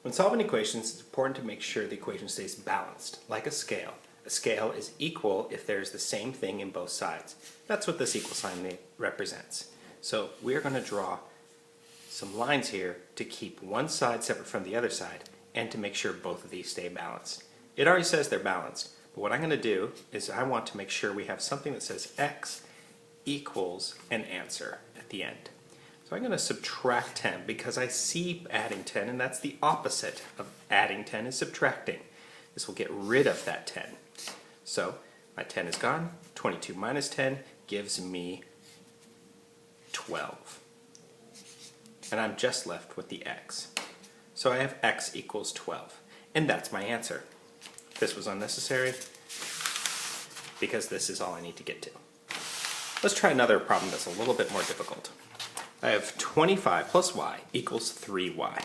When solving equations, it's important to make sure the equation stays balanced, like a scale. A scale is equal if there's the same thing in both sides. That's what this equal sign represents. So we're going to draw some lines here to keep one side separate from the other side and to make sure both of these stay balanced. It already says they're balanced, but what I'm going to do is I want to make sure we have something that says x equals an answer at the end. So I'm going to subtract 10 because I see adding 10, and that's the opposite of adding 10 is subtracting. This will get rid of that 10. So my 10 is gone. 22 minus 10 gives me 12. And I'm just left with the x. So I have x equals 12. And that's my answer. This was unnecessary because this is all I need to get to. Let's try another problem that's a little bit more difficult. I have 25 plus y equals 3y.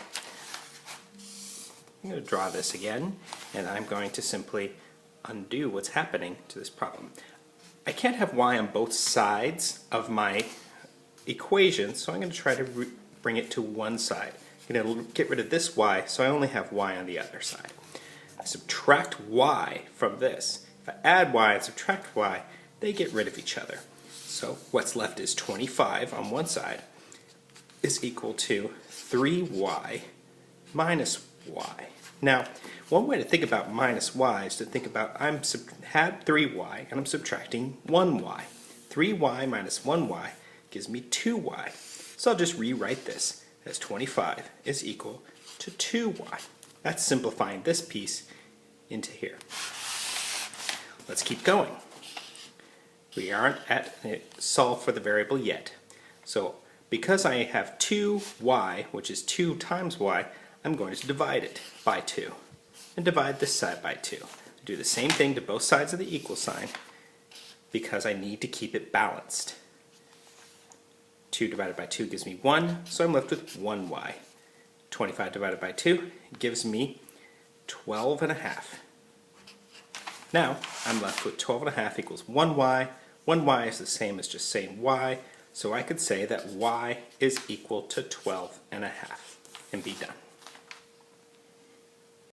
I'm going to draw this again, and I'm going to simply undo what's happening to this problem. I can't have y on both sides of my equation, so I'm going to try to bring it to one side. I'm going to get rid of this y, so I only have y on the other side. I subtract y from this. If I add y and subtract y, they get rid of each other. So what's left is 25 on one side is equal to 3y minus y. Now, one way to think about minus y is to think about I had 3y and I'm subtracting 1y. 3y minus 1y gives me 2y. So I'll just rewrite this as 25 is equal to 2y. That's simplifying this piece into here. Let's keep going. We aren't at solve for the variable yet. So because I have 2y, which is 2 times y, I'm going to divide it by 2 and divide this side by 2. Do the same thing to both sides of the equal sign because I need to keep it balanced. 2 divided by 2 gives me 1, so I'm left with 1y. 25 divided by 2 gives me 12 and a half. Now I'm left with 12 and a half equals 1y. 1y is the same as just saying y, so I could say that y is equal to 12 and a half and be done.